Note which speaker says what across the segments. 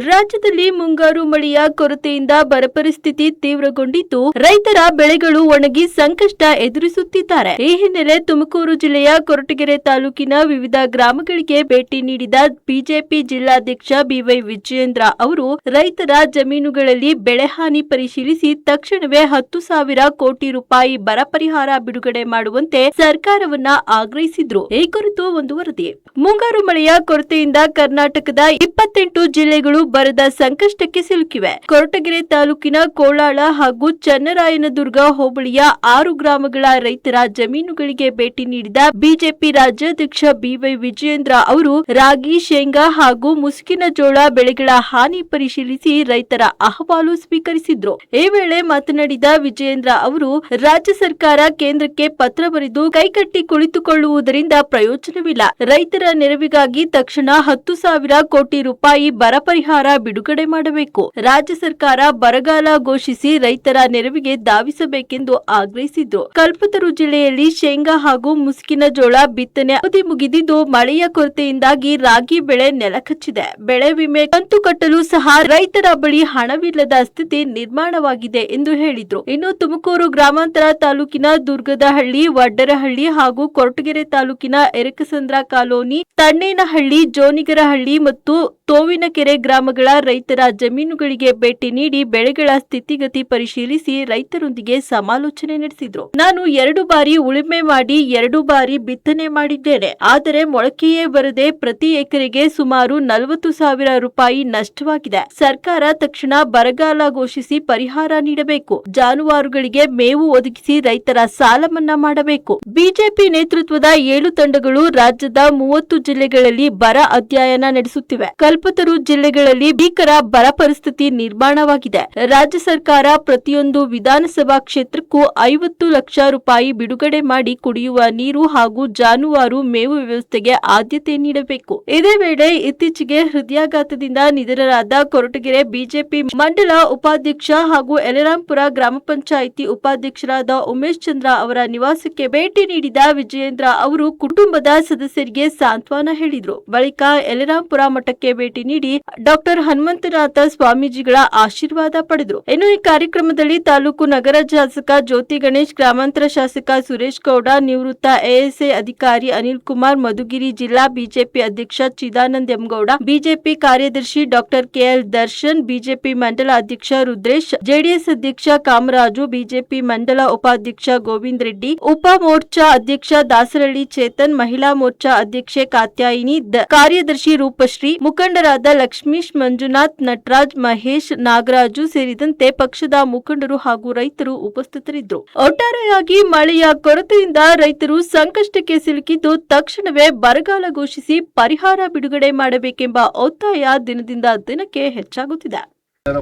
Speaker 1: ರಾಜ್ಯದಲ್ಲಿ ಮುಂಗಾರು ಮಳೆಯ ಕೊರತೆಯಿಂದ ಬರ ಪರಿಸ್ಥಿತಿ ತೀವ್ರಗೊಂಡಿದ್ದು ರೈತರ ಬೆಳೆಗಳು ಒಣಗಿ ಸಂಕಷ್ಟ ಎದುರಿಸುತ್ತಿದ್ದಾರೆ. ಈ ಹಿನ್ನೆಲೆ ತುಮಕೂರು ಜಿಲ್ಲೆಯ ಕೊರಟಗೆರೆ ತಾಲೂಕಿನ ವಿವಿಧ ಗ್ರಾಮಗಳಿಗೆ ಭೇಟಿ ನೀಡಿದ ಬಿಜೆಪಿ ಜಿಲ್ಲಾಧ್ಯಕ್ಷ ಬಿವೈ ವಿಜಯೇಂದ್ರ ಅವರು ರೈತರ ಜಮೀನುಗಳಲ್ಲಿ ಬೆಳೆ ಹಾನಿ ಪರಿಶೀಲಿಸಿ ತಕ್ಷಣವೇ 10,000 ಕೋಟಿ ರೂಪಾಯಿ ಬರ ಪರಿಹಾರ ಬಿಡುಗಡೆ ಮಾಡುವಂತೆ ಸರ್ಕಾರವನ್ನ ಆಗ್ರಹಿಸಿದ್ರು. ಈ ಕುರಿತು ಒಂದು ವರದಿ. ಮುಂಗಾರು ಮಳೆಯ ಕೊರತೆಯಿಂದ ಕರ್ನಾಟಕದ 28 ಜಿಲ್ಲೆಗಳು ಬರದ ಸಂಕಷ್ಟಕ್ಕೆ ಸಿಲುಕಿವೆ. ಕೊರಟಗೆರೆ ತಾಲೂಕಿನ ಕೋಳಾಳ ಹಾಗೂ ಚನ್ನರಾಯನದುರ್ಗ ಹೋಬಳಿಯ 6 ಗ್ರಾಮಗಳ ರೈತರ ಜಮೀನುಗಳಿಗೆ ಭೇಟಿ ನೀಡಿದ ಬಿಜೆಪಿ ರಾಜ್ಯಾಧ್ಯಕ್ಷ ಬಿವೈ ವಿಜಯೇಂದ್ರ ಅವರು ರಾಗಿ, ಶೇಂಗಾ ಹಾಗೂ ಮುಸುಕಿನ ಜೋಳ ಬೆಳೆಗಳ ಹಾನಿ ಪರಿಶೀಲಿಸಿ ರೈತರ ಅಹವಾಲು ಸ್ವೀಕರಿಸಿದ್ರು. ಈ ವೇಳೆ ಮಾತನಾಡಿದ ವಿಜಯೇಂದ್ರ ಅವರು ರಾಜ್ಯ ಸರ್ಕಾರ ಕೇಂದ್ರಕ್ಕೆ ಪತ್ರ ಬರೆದು ಕೈಕಟ್ಟಿ ಕುಳಿತುಕೊಳ್ಳುವುದರಿಂದ ಪ್ರಯೋಜನವಿಲ್ಲ. ರೈತರ ನೆರವಿಗಾಗಿ ತಕ್ಷಣ 10,000 ಕೋಟಿ ರೂಪಾಯಿ ಬರ ಪರಿಹಾರ ಬಿಡುಗಡೆ ಮಾಡಬೇಕು. ರಾಜ್ಯ ಸರ್ಕಾರ ಬರಗಾಲ ಘೋಷಿಸಿ ರೈತರ ನೆರವಿಗೆ ಧಾವಿಸಬೇಕೆಂದು ಆಗ್ರಹಿಸಿದ್ರು. ಕಲ್ಪತರು ಜಿಲ್ಲೆಯಲ್ಲಿ ಶೇಂಗಾ ಹಾಗೂ ಮುಸುಕಿನ ಜೋಳ ಬಿತ್ತನೆ ಅವಧಿ ಮುಗಿದಿದ್ದು ಮಳೆಯ ಕೊರತೆಯಿಂದಾಗಿ ರಾಗಿ ಬೆಳೆ ನೆಲಕಚ್ಚಿದೆ. ಬೆಳೆ ವಿಮೆ ಕಂತು ಕಟ್ಟಲು ಸಹ ರೈತರ ಬಳಿ ಹಣವಿಲ್ಲದ ಸ್ಥಿತಿ ನಿರ್ಮಾಣವಾಗಿದೆ ಎಂದು ಹೇಳಿದ್ರು. ಇನ್ನು ತುಮಕೂರು ಗ್ರಾಮಾಂತರ ತಾಲೂಕಿನ ದುರ್ಗದಹಳ್ಳಿ, ವಡ್ಡರಹಳ್ಳಿ ಹಾಗೂ ಕೊರಟಗೆರೆ ತಾಲೂಕಿನ ಎರಕಸಂದ್ರ ಕಾಲೋನಿ, ತಣ್ಣೇನಹಳ್ಳಿ, ಜೋನಿಗರಹಳ್ಳಿ ಮತ್ತು ತೋವಿನಕೆರೆ ಗ್ರಾಮಗಳ ರೈತರ ಜಮೀನುಗಳಿಗೆ ಭೇಟಿ ನೀಡಿ ಬೆಳೆಗಳ ಸ್ಥಿತಿಗತಿ ಪರಿಶೀಲಿಸಿ ರೈತರೊಂದಿಗೆ ಸಮಾಲೋಚನೆ ನಡೆಸಿದ್ರು. ನಾನು 2 ಬಾರಿ ಉಳುಮೆ ಮಾಡಿ 2 ಬಾರಿ ಬಿತ್ತನೆ ಮಾಡಿದ್ದೇನೆ. ಆದರೆ ಮೊಳಕೆಯೇ ಬರದೆ ಪ್ರತಿ ಎಕರೆಗೆ ಸುಮಾರು 40,000 ರೂಪಾಯಿ ನಷ್ಟವಾಗಿದೆ. ಸರ್ಕಾರ ತಕ್ಷಣ ಬರಗಾಲ ಘೋಷಿಸಿ ಪರಿಹಾರ ನೀಡಬೇಕು. ಜಾನುವಾರುಗಳಿಗೆ ಮೇವು ಒದಗಿಸಿ ರೈತರ ಸಾಲ ಮನ್ನಾ ಮಾಡಬೇಕು. ಬಿಜೆಪಿ ನೇತೃತ್ವದ 7 ತಂಡಗಳು ರಾಜ್ಯದ 30 ಜಿಲ್ಲೆಗಳಲ್ಲಿ ಬರ ಅಧ್ಯಯನ ನಡೆಸುತ್ತಿವೆ. ಕಲ್ಪತರು ಜಿಲ್ಲೆಗಳಲ್ಲಿ ಭೀಕರ ಬರ ಪರಿಸ್ಥಿತಿ ನಿರ್ಮಾಣವಾಗಿದೆ. ರಾಜ್ಯ ಸರ್ಕಾರ ಪ್ರತಿಯೊಂದು ವಿಧಾನಸಭಾ ಕ್ಷೇತ್ರಕ್ಕೂ 50 ಲಕ್ಷ ರೂಪಾಯಿ ಬಿಡುಗಡೆ ಮಾಡಿ ಕುಡಿಯುವ ನೀರು ಹಾಗೂ ಜಾನುವಾರು ಮೇವು ವ್ಯವಸ್ಥೆಗೆ ಆದ್ಯತೆ ನೀಡಬೇಕು. ಇದೇ ವೇಳೆ ಇತ್ತೀಚೆಗೆ ಹೃದಯಾಘಾತದಿಂದ ನಿಧನರಾದ ಕೊರಟಗೆರೆ ಬಿಜೆಪಿ ಮಂಡಲ ಉಪಾಧ್ಯಕ್ಷ ಹಾಗೂ ಯಲರಾಂಪುರ ಗ್ರಾಮ ಪಂಚಾಯಿತಿ ಉಪಾಧ್ಯಕ್ಷರಾದ ಉಮೇಶ್ ಚಂದ್ರ ಅವರ ನಿವಾಸಕ್ಕೆ ಭೇಟಿ ನೀಡಿದ ವಿಜಯೇಂದ್ರ ಅವರು ಕುಟುಂಬದ ಸದಸ್ಯರಿಗೆ ಸಾಂತ್ವನ ಹೇಳಿದ್ರು. ಬಳಿಕ ಯಲರಾಂಪುರ ಮಠಕ್ಕೆ ಭೇಟಿ ನೀಡಿ ಡಾಕ್ಟರ್ ಹನುಮಂತನಾಥ ಸ್ವಾಮೀಜಿಗಳ ಆಶೀರ್ವಾದ ಪಡೆದರು. ಇನ್ನು ಈ ಕಾರ್ಯಕ್ರಮದಲ್ಲಿ ತಾಲೂಕು ನಗರ ಶಾಸಕ ಜ್ಯೋತಿ ಗಣೇಶ್, ಗ್ರಾಮಾಂತರ ಶಾಸಕ ಸುರೇಶ್ ಗೌಡ, ನಿವೃತ್ತ ಎಎಸ್ಐ ಅಧಿಕಾರಿ ಅನಿಲ್ ಕುಮಾರ್, ಮಧುಗಿರಿ ಜಿಲ್ಲಾ ಬಿಜೆಪಿ ಅಧ್ಯಕ್ಷ ಚಿದಾನಂದ ಎಂಗೌಡ, ಬಿಜೆಪಿ ಕಾರ್ಯದರ್ಶಿ ಡಾಕ್ಟರ್ ಕೆಎಲ್ ದರ್ಶನ್, ಬಿಜೆಪಿ ಮಂಡಲ ಅಧ್ಯಕ್ಷ ರುದ್ರೇಶ್, ಜೆಡಿಎಸ್ ಅಧ್ಯಕ್ಷ ಕಾಮರಾಜು, ಬಿಜೆಪಿ ಮಂಡಲ ಉಪಾಧ್ಯಕ್ಷ ಗೋವಿಂದ್ ರೆಡ್ಡಿ, ಉಪ ಮೋರ್ಚಾ ಅಧ್ಯಕ್ಷ ದಾಸರಳ್ಳಿ ಚೇತನ್, ಮಹಿಳಾ ಮೋರ್ಚಾ ಅಧ್ಯಕ್ಷೆ ಕಾತ್ಯಾಯಿನಿ, ಕಾರ್ಯದರ್ಶಿ ರೂಪಶ್ರೀ, ಮುಖಂಡರಾದ ಲಕ್ಷ್ಮೀಶ್, ಮಂಜುನಾಥ್, ನಟರಾಜ್, ಮಹೇಶ್, ನಾಗರಾಜು ಸೇರಿದಂತೆ ಪಕ್ಷದ ಮುಖಂಡರು ಹಾಗೂ ರೈತರು ಉಪಸ್ಥಿತರಿದ್ದರು. ಒಟ್ಟಾರೆಯಾಗಿ ಮಳೆಯ ಕೊರತೆಯಿಂದ ರೈತರು ಸಂಕಷ್ಟಕ್ಕೆ ಸಿಲುಕಿದ್ದು ತಕ್ಷಣವೇ ಬರಗಾಲ ಘೋಷಿಸಿ ಪರಿಹಾರ ಬಿಡುಗಡೆ ಮಾಡಬೇಕೆಂಬ ಒತ್ತಾಯ ದಿನದಿಂದ ದಿನಕ್ಕೆ ಹೆಚ್ಚಾಗುತ್ತಿದೆ.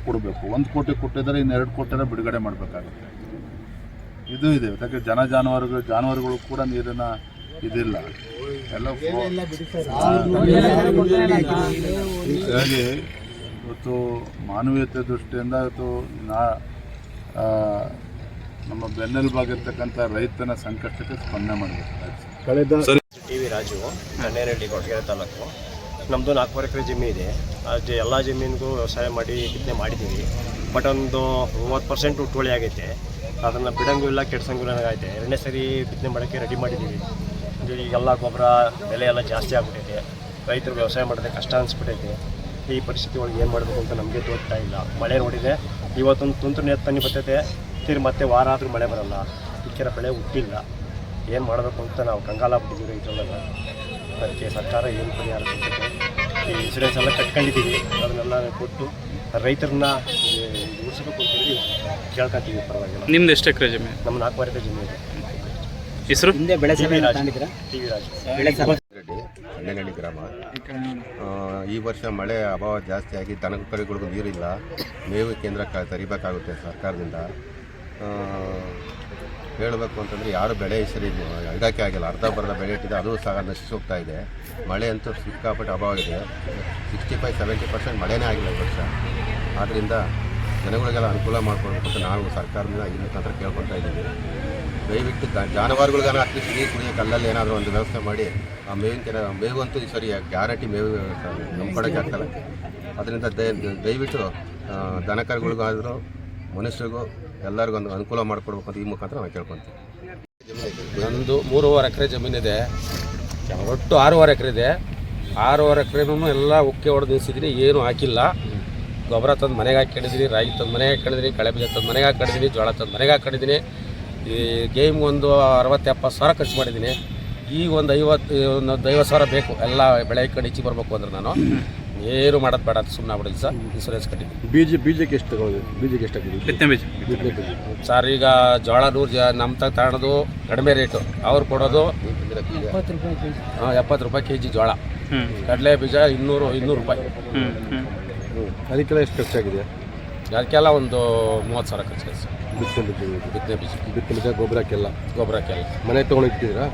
Speaker 2: ಕೊಡಬೇಕು, 1 ಕೋಟಿ ಕೊಟ್ಟಿದ್ದಾರೆ, ಇನ್ನು 2 ಕೋಟಿ ಬಿಡುಗಡೆ ಮಾಡಬೇಕಾಗುತ್ತೆ. ಇದು ಇದೆ. ಯಾಕೆ ಜಾನುವಾರುಗಳು ಕೂಡ ನೀರಿನ ಇದಿಲ್ಲ. ಎಲ್ಲ ಹಾಗೆ ಇವತ್ತು ಮಾನವೀಯತೆ ದೃಷ್ಟಿಯಿಂದ ಇವತ್ತು ನಮ್ಮ ಬೆನ್ನೆಲುಬಾಗಿರ್ತಕ್ಕಂಥ ರೈತನ ಸಂಕಷ್ಟಕ್ಕೆ ಸ್ಪಂದನೆ ಮಾಡಬೇಕು.
Speaker 3: ಟಿವಿ ರಾಜು, ತಣ್ಣೇನಹಳ್ಳಿ, ಕೊರಟಗೆರೆ ತಾಲೂಕು. ನಮ್ಮದು 4 ಎಕರೆ ಜಮೀನು ಇದೆ. ಅದು ಎಲ್ಲ ಜಮೀನಿಗೂ ವ್ಯವಸಾಯ ಮಾಡಿ ಬಿತ್ತನೆ ಮಾಡಿದ್ದೀವಿ. ಬಟ್ ಒಂದು 30% ಉಟ್ಟುವಳಿ ಆಗೈತೆ. ಅದನ್ನು ಬಿಡಂಗೂ ಇಲ್ಲ, ಕೆಡ್ಸಂಗೂ ಆಗೈತೆ. 2ನೇ ಸರಿ ಬಿತ್ತನೆ ಮಾಡೋಕ್ಕೆ ರೆಡಿ ಮಾಡಿದ್ದೀವಿ. ಈಗೆಲ್ಲ ಗೊಬ್ಬರ ಬೆಲೆ ಎಲ್ಲ ಜಾಸ್ತಿ ಆಗ್ಬಿಟ್ಟೈತೆ. ರೈತರು ವ್ಯವಸಾಯ ಮಾಡೋದೇ ಕಷ್ಟ ಅನಿಸ್ಬಿಟ್ಟೈತೆ. ಈ ಪರಿಸ್ಥಿತಿ ಒಳಗೆ ಏನು ಮಾಡಬೇಕು ಅಂತ ನಮಗೆ ತೋಚ್ತಾ ಇಲ್ಲ. ಮಳೆ ನೋಡಿದೆ, ಇವತ್ತೊಂದು ತುಂತುರು ನೆತ್ತನಿ ಬರ್ತೈತೆ, ಮತ್ತೆ ವಾರ ಆದರೂ ಮಳೆ ಬರೋಲ್ಲ. ಇಕ್ಕಿರೋ ಬೆಳೆ ಹುಟ್ಟಿಲ್ಲ. ಏನು ಮಾಡಬೇಕು ಅಂತ ನಾವು ಕಂಗಾಲಾಗ್ಬಿಟ್ಟಿದ್ದೀವಿ ರೈತರೊಳಗೆ. ಅದಕ್ಕೆ ಸರ್ಕಾರ ಏನು ಪರಿಹಾರ ಕೊಡ್ತೈತೆ. ಈ ಇನ್ಸೂರೆನ್ಸ್ ಎಲ್ಲ ಕಟ್ಕೊಂಡಿದ್ದೀವಿ, ಅದನ್ನೆಲ್ಲ ಕೊಟ್ಟು ರೈತರನ್ನ ಉಳಿಸಬೇಕು ಅಂತೇಳಿ ಕೇಳ್ಕೊತೀವಿ. ಪರವಾಗಿಲ್ಲ.
Speaker 4: ನಿಮ್ದು ಎಷ್ಟು ಎಕರೆ ಜಮೀನು?
Speaker 3: ನಮ್ಮ 4 ಎಕರೆ ಜಮೀನು ಇದೆ.
Speaker 4: ಹೆಸರು?
Speaker 3: ಟಿವಿ ರಾಜು,
Speaker 5: ತಣ್ಣೇನಹಳ್ಳಿ ಗ್ರಾಮ. ಈ ವರ್ಷ ಮಳೆ ಅಭಾವ ಜಾಸ್ತಿ ಆಗಿ ದನಕರುಗಳಿಗೂ ನೀರಿಲ್ಲ. ಮೇವು ಕೇಂದ್ರ ತರಿಬೇಕಾಗುತ್ತೆ ಸರ್ಕಾರದಿಂದ. ಹೇಳಬೇಕು ಅಂತಂದರೆ ಯಾರು ಬೆಳೆ ಸರಿ ಇಡೋಕ್ಕೆ ಆಗಿಲ್ಲ. ಅರ್ಧಬರ್ಧ ಬೆಳೆ ಇಟ್ಟಿದೆ, ಅದು ಸಹ ನಶಿಸಿ ಹೋಗ್ತಾ ಇದೆ. ಮಳೆ ಅಂತೂ ಸಿಕ್ಕಾಪಟ್ಟೆ ಅಭಾವ ಇದೆ. 65-70% ಮಳೆನೇ ಆಗಿಲ್ಲ ಈ ವರ್ಷ. ಆದ್ದರಿಂದ ಜನಗಳಿಗೆಲ್ಲ ಅನುಕೂಲ ಮಾಡಿಕೊಡ್ಬೇಕು ಅಂತ ನಾವು ಸರ್ಕಾರದಿಂದ ಈ ಮುಖಾಂತರ ಕೇಳ್ಕೊತಾ ಇದ್ದೀವಿ. ದಯವಿಟ್ಟು ಜಾನುವಾರುಗಳಿಗಾನ ಅಟ್ಲೀಸ್ಟ್ ನೀರು ಕುಡಿಯೋಕೆ ಅಲ್ಲಲ್ಲಿ ಏನಾದರೂ ಒಂದು ವ್ಯವಸ್ಥೆ ಮಾಡಿ. ಆ ಮೇವಿನ ಮೇವು ಅಂತೂ ಈ ಸರಿ ಗ್ಯಾರಂಟಿ ಮೇವು ನಮ್ಮ ಕಡೆಗೆ ಆಗ್ತಲ್ಲ. ಅದರಿಂದ ದಯವಿಟ್ಟು ದನಕರುಗಳಿಗಾದರೂ ಮನುಷ್ಯರಿಗೂ ಎಲ್ಲರಿಗೂ ಒಂದು ಅನುಕೂಲ ಮಾಡಿಕೊಡ್ಬೇಕು ಅಂತ ಈ ಮುಖಾಂತರ ನಾನು ಕೇಳ್ಕೊತೀನಿ.
Speaker 6: ನಂದು 3.5 ಎಕರೆ ಜಮೀನಿದೆ, ಒಟ್ಟು 6.5 ಎಕರೆ ಇದೆ. 6.5 ಎಕರೆನೂ ಎಲ್ಲ ಉಕ್ಕೆ ಹೊಡೆದು ನಿಲ್ಸಿದ್ದೀನಿ, ಏನು ಹಾಕಿಲ್ಲ. ಗೊಬ್ಬರ ತಂದು ಮನೆಗೆ ಹಾಕೊಂಡಿದ್ದೀನಿ, ರಾಗಿ ತಂದು ಮನೆಗೆ ಹಾಕೊಂಡಿದ್ದೀನಿ, ಕಳೆ ಬೀಜ ತಂದು ಮನೆಗೆ ಹಾಕೊಂಡಿದ್ದೀನಿ, ಜೋಳ ತಂದು ಮನೆಗೆ ಹಾಕೊಂಡಿದ್ದೀನಿ. ಈ ಗೇಮ್ ಒಂದು 60-70 ಸಾವಿರ ಖರ್ಚು ಮಾಡಿದ್ದೀನಿ. ಈಗ ಒಂದು 50 ಸಾವಿರ ಬೇಕು ಎಲ್ಲ ಬೆಳೆ ಕಡೆ ಈಚೆ ಬರಬೇಕು ಅಂದ್ರೆ ನಾನು ಏನು ಮಾಡೋದು ಬೇಡ ಅಂತ ಸುಮ್ಮನೆ ಆಗ್ಬಿಡಿಲ್ಲ ಸರ್. ಇನ್ಸೂರೆನ್ಸ್ ಕಟ್ಟಿದ್ದೀನಿ.
Speaker 5: ಬೀಜಕ್ಕೆ ಎಷ್ಟು ಬೀಜಕ್ಕೆ ಎಷ್ಟು ಹಾಕಿದ್ದೀವಿ?
Speaker 4: ಬಿತ್ತನೆ ಬೀಜ
Speaker 6: ಸರ್ ಈಗ ಜೋಳ 100 ನಮ್ಮ ತಗೊಳ್ಳೋದು ಕಡಿಮೆ ರೇಟು, ಅವ್ರು ಕೊಡೋದು 70 ರೂಪಾಯಿ ಕೆಜಿ ಜೋಳ, ಕಡಲೆ ಬೀಜ 200 ರೂಪಾಯಿ.
Speaker 5: ಅದಕ್ಕೆಲ್ಲ ಎಷ್ಟು ಖರ್ಚಾಗಿದೆ?
Speaker 6: ಅದಕ್ಕೆಲ್ಲ ಒಂದು 30 ಸಾವಿರ ಖರ್ಚಾಗಿದೆ ಸರ್. ಬಿತ್ತನೆ ಬೀಜ ಗೊಬ್ಬರಕ್ಕೆಲ್ಲ
Speaker 5: ಮನೆ ತೊಗೊಂಡು ಇಟ್ಟಿದ್ದೀರಾ?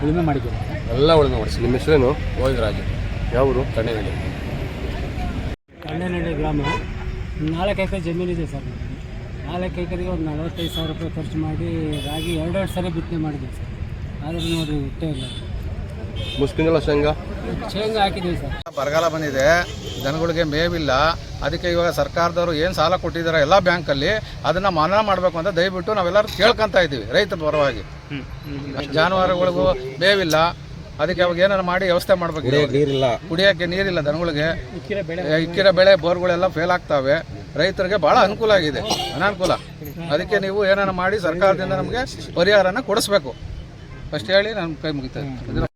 Speaker 6: ಉಳುಮೆ ಮಾಡಿದ್ದೀವಿ, ಎಲ್ಲ ಉಳುಮೆ ಮಾಡಿಸಿ.
Speaker 5: ನಿಮ್ಮ ಹೆಸರೇನು?
Speaker 6: ಗೋವಿಂದರಾಜು,
Speaker 5: ಯಾವ ಊರು?
Speaker 6: ಕಣ್ಣೇನಹಳ್ಳಿ
Speaker 7: ಗ್ರಾಮ. 4 ಎಕರೆ ಜಮೀನಿದೆ ಸರ್. 4 ಎಕರೆಗೆ ಒಂದು 45 ಸಾವಿರ ರೂಪಾಯಿ ಖರ್ಚು ಮಾಡಿ ರಾಗಿ 2 ಸರಿ ಬಿತ್ತನೆ ಮಾಡಿದ್ದೀವಿ ಸರ್. ಆದರೂ ನೋಡಿ ಇಷ್ಟೇ ಇಲ್ಲ.
Speaker 5: ಮುಸ್ಕಿನೆಲ್ಲ ಶೇಂಗಾ
Speaker 7: ಹಾಕಿದ್ದೀವಿ ಸರ್.
Speaker 8: ಬರಗಾಲ ಬಂದಿದೆ, ದನಗಳಿಗೆ ಮೇವಿಲ್ಲ. ಅದಕ್ಕೆ ಇವಾಗ ಸರ್ಕಾರದವರು ಏನು ಸಾಲ ಕೊಟ್ಟಿದ್ದಾರೆ ಎಲ್ಲ ಬ್ಯಾಂಕಲ್ಲಿ, ಅದನ್ನು ಮನ್ನಾ ಮಾಡಬೇಕು ಅಂತ ದಯವಿಟ್ಟು ನಾವೆಲ್ಲರೂ ಕೇಳ್ಕೊತಾ ಇದ್ದೀವಿ ರೈತರ ಪರವಾಗಿ. ಜಾನುವಾರುಗಳಿಗೂ ಮೇವಿಲ್ಲ, ಅದಕ್ಕೆ ಅವಾಗ ಏನಾರು ಮಾಡಿ ವ್ಯವಸ್ಥೆ ಮಾಡಬೇಕು.
Speaker 6: ನೀರಿಲ್ಲ,
Speaker 8: ಕುಡಿಯೋಕ್ಕೆ ನೀರಿಲ್ಲ ದನಗಳಿಗೆ. ಇಕ್ಕಿರೋ ಬೆಳೆ ಬೋರ್ಗಳೆಲ್ಲ ಫೇಲ್ ಆಗ್ತಾವೆ. ರೈತರಿಗೆ ಭಾಳ ಅನುಕೂಲ ಆಗಿದೆ, ಅನಾನುಕೂಲ. ಅದಕ್ಕೆ ನೀವು ಏನಾರು ಮಾಡಿ ಸರ್ಕಾರದಿಂದ ನಮಗೆ ಪರಿಹಾರನ ಕೊಡಿಸ್ಬೇಕು ಅಷ್ಟು ಹೇಳಿ ನಾನು ಕೈ ಮುಗಿತಾ ಇದ್ದೀನಿ.